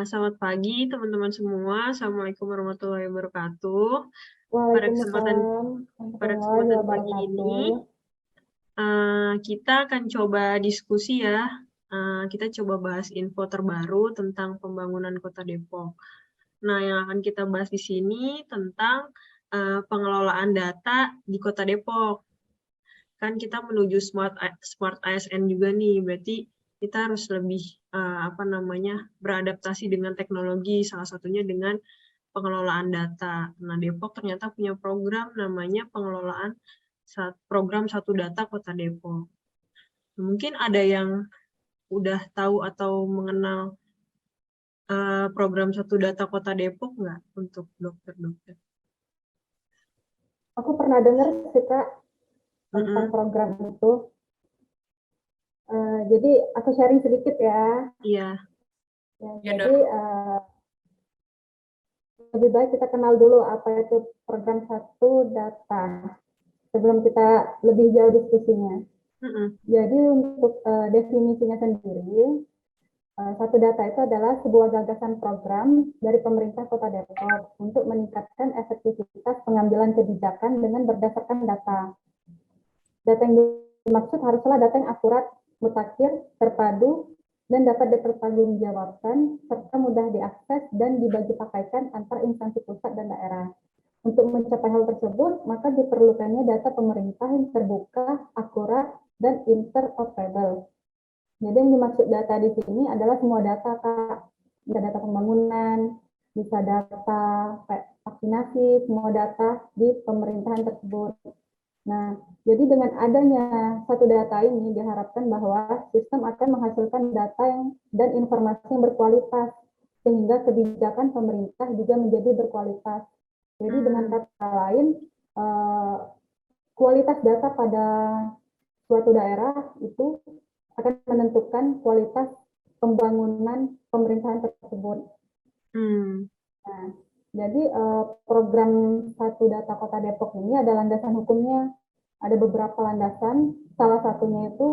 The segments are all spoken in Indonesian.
Selamat pagi teman-teman semua. Assalamualaikum warahmatullahi wabarakatuh. Pada kesempatan Waalaikumsalam warahmatullahi pagi ini, wabarakatuh. kita akan coba diskusi ya. Kita coba bahas info terbaru tentang pembangunan Kota Depok. Nah, yang akan kita bahas di sini tentang pengelolaan data di Kota Depok. Kan kita menuju smart ASN juga nih, berarti kita harus lebih beradaptasi dengan teknologi, salah satunya dengan pengelolaan data. Nah, Depok ternyata punya program namanya program Satu Data Kota Depok. Mungkin ada yang udah tahu atau mengenal program Satu Data Kota Depok nggak untuk dokter-dokter? Aku pernah dengar sih Kak tentang program itu. Jadi aku sharing sedikit ya. Iya. Ya, jadi lebih baik kita kenal dulu apa itu program Satu Data sebelum kita lebih jauh diskusinya. Jadi untuk definisinya sendiri, Satu Data itu adalah sebuah gagasan program dari pemerintah Kota Depok untuk meningkatkan efektivitas pengambilan kebijakan dengan berdasarkan data. Data yang dimaksud haruslah data yang akurat, mutakhir, terpadu, dan dapat dipertanggungjawabkan serta mudah diakses dan dibagi pakaikan antar instansi pusat dan daerah. Untuk mencapai hal tersebut, maka diperlukannya data pemerintah yang terbuka, akurat, dan interoperable. Jadi yang dimaksud data di sini adalah semua data, Kak. Bisa data pembangunan, bisa data vaksinasi, semua data di pemerintahan tersebut. Nah, jadi dengan adanya Satu Data ini diharapkan bahwa sistem akan menghasilkan data dan informasi yang berkualitas, sehingga kebijakan pemerintah juga menjadi berkualitas. Jadi dengan kata lain, kualitas data pada suatu daerah itu akan menentukan kualitas pembangunan pemerintahan tersebut. Nah, jadi program Satu Data Kota Depok ini ada landasan hukumnya. Ada beberapa landasan, salah satunya itu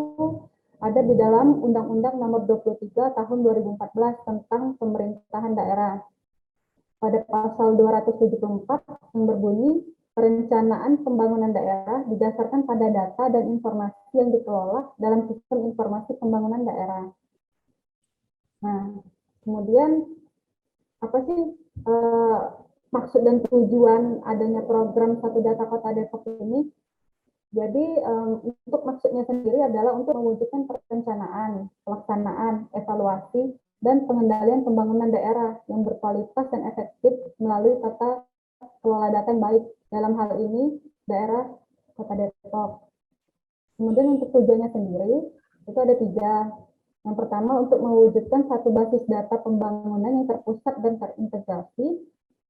ada di dalam Undang-Undang Nomor 23 Tahun 2014 tentang Pemerintahan Daerah. Pada pasal 274 yang berbunyi, perencanaan pembangunan daerah didasarkan pada data dan informasi yang dikelola dalam sistem informasi pembangunan daerah. Nah, kemudian apa sih maksud dan tujuan adanya program Satu Data Kota Depok ini? Jadi untuk maksudnya sendiri adalah untuk mewujudkan perencanaan, pelaksanaan, evaluasi, dan pengendalian pembangunan daerah yang berkualitas dan efektif melalui tata kelola data yang baik. Dalam hal ini, daerah Kota Depok. Kemudian untuk tujuannya sendiri, itu ada 3. Yang pertama, untuk mewujudkan satu basis data pembangunan yang terpusat dan terintegrasi.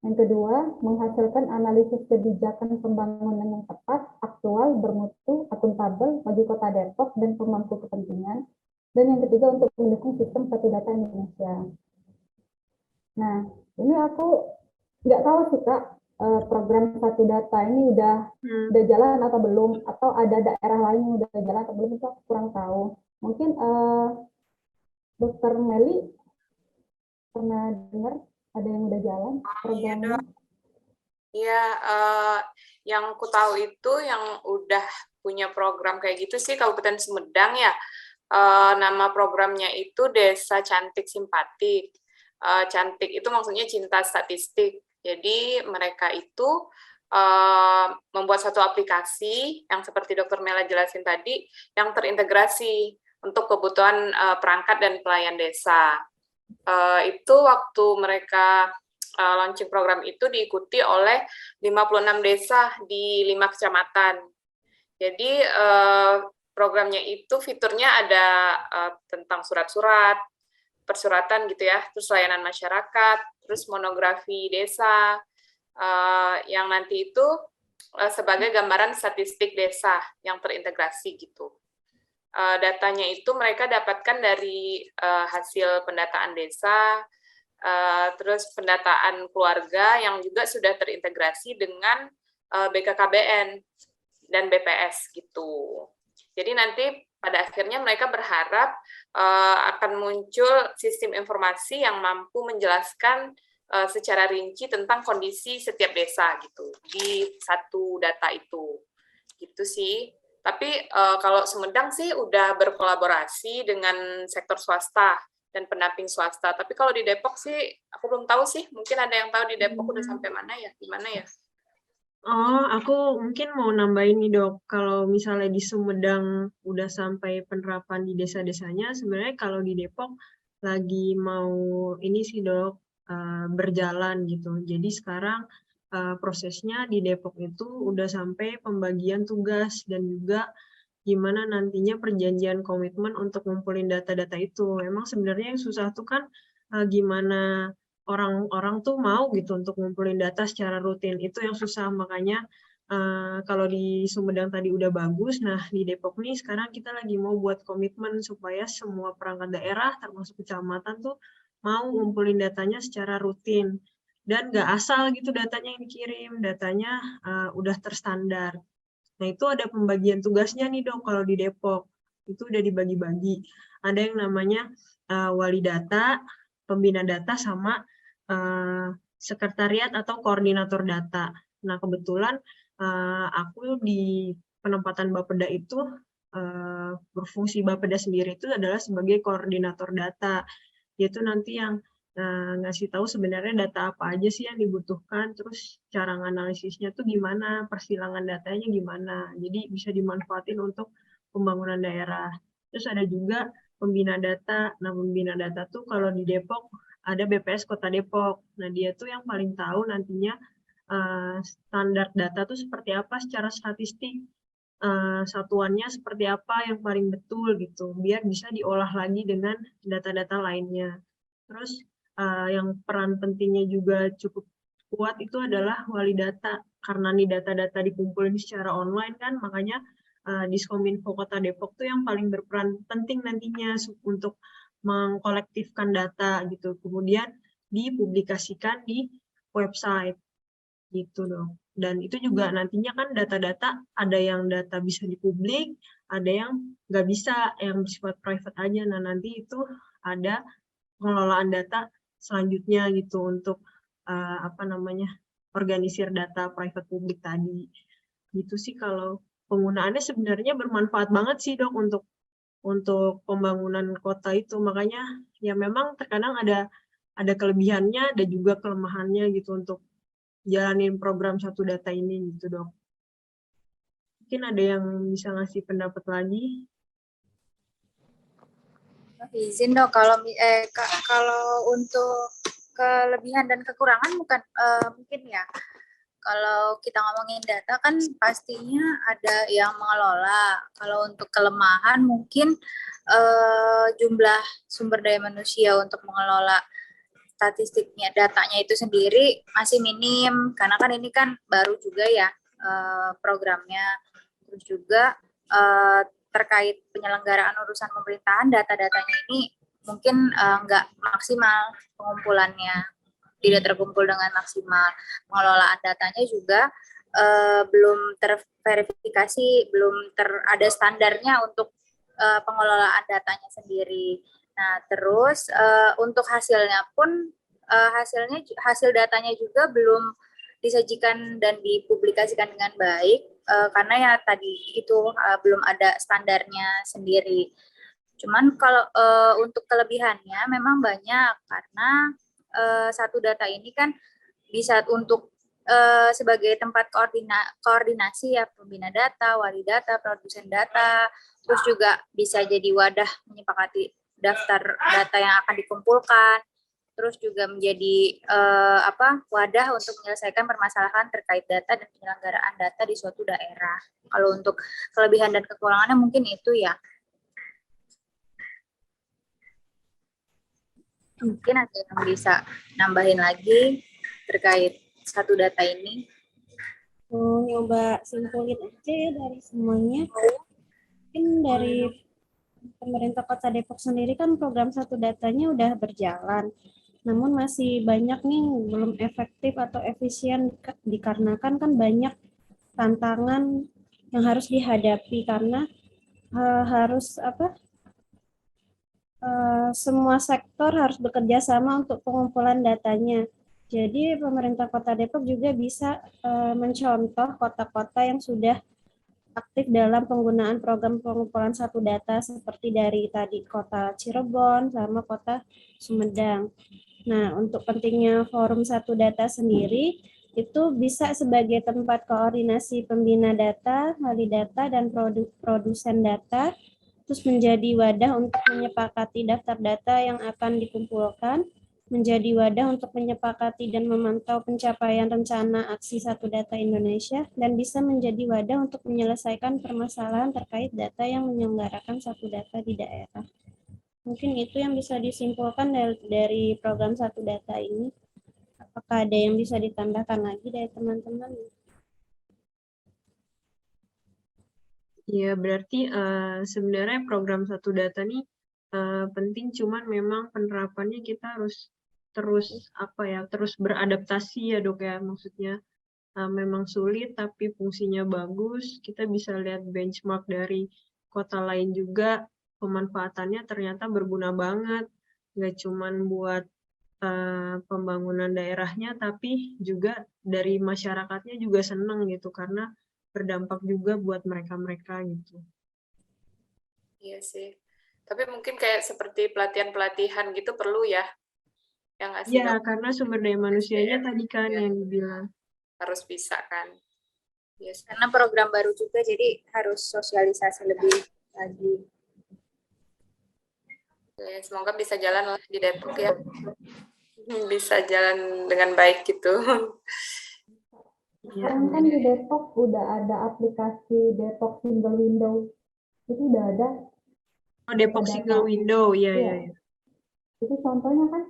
Yang kedua, menghasilkan analisis kebijakan pembangunan yang tepat, aktual, bermutu, akuntabel bagi Kota Depok dan pemangku kepentingan. Dan yang ketiga, untuk mendukung sistem Satu Data Indonesia. Nah, ini aku nggak tahu sih Kak, program Satu Data ini udah jalan atau belum, atau ada daerah lain yang udah jalan atau belum, itu aku kurang tahu. Mungkin Dokter Meli pernah dengar ada yang udah jalan programnya? Iya, yang ku tahu itu yang udah punya program kayak gitu sih Kabupaten Sumedang ya. Nama programnya itu Desa Cantik Simpatik. Cantik itu maksudnya cinta statistik. Jadi mereka itu membuat satu aplikasi yang seperti Dokter Mela jelasin tadi, yang terintegrasi untuk kebutuhan perangkat dan pelayan desa. Itu waktu mereka launching program itu diikuti oleh 56 desa di 5 kecamatan. Jadi programnya itu fiturnya ada tentang surat-surat, persuratan gitu ya, terus layanan masyarakat, terus monografi desa, yang nanti itu sebagai gambaran statistik desa yang terintegrasi gitu. Datanya itu mereka dapatkan dari hasil pendataan desa, terus pendataan keluarga yang juga sudah terintegrasi dengan BKKBN dan BPS gitu. Jadi nanti pada akhirnya mereka berharap akan muncul sistem informasi yang mampu menjelaskan secara rinci tentang kondisi setiap desa gitu di satu data itu, gitu sih. Tapi kalau Sumedang sih udah berkolaborasi dengan sektor swasta dan pendamping swasta. Tapi kalau di Depok sih aku belum tahu sih. Mungkin ada yang tahu di Depok udah sampai mana ya? Gimana ya? Oh, aku mungkin mau nambahin nih Dok, kalau misalnya di Sumedang udah sampai penerapan di desa-desanya, sebenarnya kalau di Depok lagi mau ini sih Dok, berjalan gitu. Jadi sekarang prosesnya di Depok itu udah sampai pembagian tugas dan juga gimana nantinya perjanjian komitmen untuk ngumpulin data-data itu. Emang sebenarnya yang susah tuh kan gimana orang-orang tuh mau gitu untuk ngumpulin data secara rutin. Itu yang susah, makanya kalau di Sumedang tadi udah bagus, nah di Depok nih sekarang kita lagi mau buat komitmen supaya semua perangkat daerah termasuk kecamatan tuh mau ngumpulin datanya secara rutin. Dan nggak asal gitu datanya yang dikirim, datanya udah terstandar. Nah itu ada pembagian tugasnya nih Dok kalau di Depok. Itu udah dibagi-bagi. Ada yang namanya wali data, pembina data, sama sekretariat atau koordinator data. Nah, kebetulan aku di penempatan Bapeda itu berfungsi Bapeda sendiri itu adalah sebagai koordinator data. Yaitu nanti yang ngasih tahu sebenarnya data apa aja sih yang dibutuhkan, terus cara analisisnya tuh gimana, persilangan datanya gimana. Jadi bisa dimanfaatin untuk pembangunan daerah. Terus ada juga pembina data. Nah, pembina data tuh kalau di Depok ada BPS Kota Depok. Nah, dia tuh yang paling tahu nantinya standar data tuh seperti apa secara statistik, satuannya seperti apa yang paling betul gitu, biar bisa diolah lagi dengan data-data lainnya. Terus yang peran pentingnya juga cukup kuat itu adalah wali data, karena nih data-data dikumpulin secara online kan, makanya Diskominfo Kota Depok tuh yang paling berperan penting nantinya untuk mengkolektifkan data gitu, kemudian dipublikasikan di website gitu dong. Dan itu juga nantinya kan data-data ada yang data bisa dipublik, ada yang nggak bisa, yang bersifat private aja. Nah nanti itu ada pengelolaan data selanjutnya gitu untuk organisir data private publik tadi. Gitu sih kalau penggunaannya sebenarnya bermanfaat banget sih Dok untuk pembangunan kota itu. Makanya ya memang terkadang ada kelebihannya, ada juga kelemahannya gitu untuk jalanin program satu data ini gitu Dok. Mungkin ada yang bisa ngasih pendapat lagi. Izin dong, kalau untuk kelebihan dan kekurangan bukan mungkin ya. Kalau kita ngomongin data kan pastinya ada yang mengelola. Kalau untuk kelemahan mungkin jumlah sumber daya manusia untuk mengelola statistiknya, datanya itu sendiri masih minim. Karena kan ini kan baru juga ya programnya. Terus juga terkait penyelenggaraan urusan pemerintahan, data-datanya ini mungkin nggak maksimal pengumpulannya, tidak terkumpul dengan maksimal. Pengelolaan datanya juga belum terverifikasi, belum ada standarnya untuk pengelolaan datanya sendiri. Nah, terus untuk hasilnya pun hasil datanya juga belum disajikan dan dipublikasikan dengan baik. Karena ya tadi itu belum ada standarnya sendiri. Cuman kalau untuk kelebihannya memang banyak, karena satu data ini kan bisa untuk sebagai tempat koordinasi ya, pembina data, wali data, produsen data, terus juga bisa jadi wadah menyepakati daftar data yang akan dikumpulkan, terus juga menjadi wadah untuk menyelesaikan permasalahan terkait data dan penyelenggaraan data di suatu daerah. Kalau untuk kelebihan dan kekurangannya mungkin itu ya. Mungkin ada yang bisa nambahin lagi terkait satu data ini. Nyoba simpulin aja ya dari semuanya. Mungkin dari pemerintah Kota Depok sendiri kan program satu datanya udah berjalan. Namun masih banyak nih belum efektif atau efisien dikarenakan kan banyak tantangan yang harus dihadapi, karena harus semua sektor harus bekerja sama untuk pengumpulan datanya. Jadi pemerintah Kota Depok juga bisa mencontoh kota-kota yang sudah aktif dalam penggunaan program pengumpulan satu data seperti dari tadi Kota Cirebon sama Kota Sumedang. Nah, untuk pentingnya forum satu data sendiri, itu bisa sebagai tempat koordinasi pembina data, validata, dan produsen data, terus menjadi wadah untuk menyepakati daftar data yang akan dikumpulkan, menjadi wadah untuk menyepakati dan memantau pencapaian rencana aksi satu data Indonesia, dan bisa menjadi wadah untuk menyelesaikan permasalahan terkait data yang menyelenggarakan satu data di daerah. Mungkin itu yang bisa disimpulkan dari program satu data ini. Apakah ada yang bisa ditambahkan lagi dari teman-teman? Ya, berarti sebenarnya program satu data nih penting, cuman memang penerapannya kita harus terus beradaptasi ya Dok ya, maksudnya memang sulit tapi fungsinya bagus. Kita bisa lihat benchmark dari kota lain juga, pemanfaatannya ternyata berguna banget, nggak cuman buat pembangunan daerahnya, tapi juga dari masyarakatnya juga seneng gitu, karena berdampak juga buat mereka-mereka gitu. Iya sih. Tapi mungkin kayak seperti pelatihan-pelatihan gitu perlu ya? Yang ngasih Ya, karena sumber daya manusianya tadi kan ya, yang dibilang. harus bisa kan. Yes. Karena program baru juga, jadi harus sosialisasi lebih lagi. Ya, semoga bisa jalan lah di Depok ya. Bisa jalan dengan baik gitu. Sekarang kan di Depok udah ada aplikasi Depok Single Window. Itu udah ada. Oh, Depok Single Window, ya. Itu contohnya kan?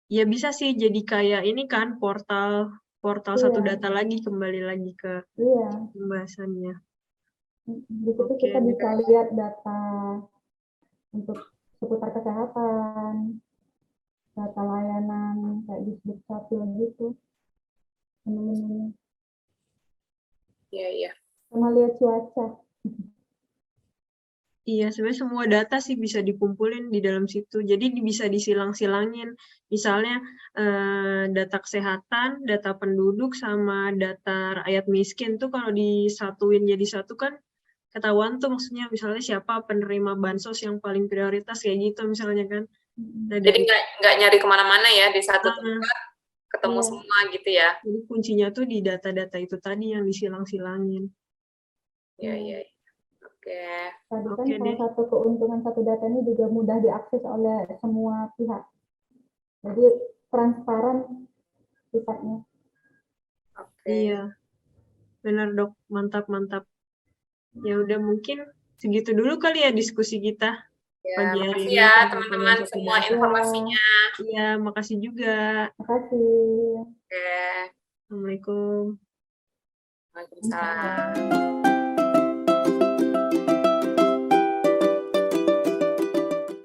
Ya bisa sih jadi kayak ini kan portal satu data lagi, kembali lagi ke pembahasannya. Di situ kita bisa lihat data untuk seputar kesehatan, data layanan kayak di Dukcapil gitu. Iya. Sama lihat cuaca. Iya, sebenarnya semua data sih bisa dikumpulin di dalam situ. Jadi bisa disilang-silangin. Misalnya data kesehatan, data penduduk, sama data rakyat miskin tuh kalau disatuin jadi satu kan ketahuan tuh, maksudnya misalnya siapa penerima bansos yang paling prioritas kayak gitu misalnya kan. Nah, jadi nggak nyari kemana-mana ya, di satu tempat ketemu semua gitu ya. Jadi kuncinya tuh di data-data itu tadi yang disilang-silangin. Iya. Oke. Tadi kan salah satu keuntungan satu data ini juga mudah diakses oleh semua pihak. Jadi transparan sifatnya. Iya. Benar Dok, mantap. Ya udah, mungkin segitu dulu kali ya diskusi kita pagi hari ini. Ya, teman-teman semua informasinya. Iya, makasih juga. Makasih. Oke. Assalamualaikum. Waalaikumsalam.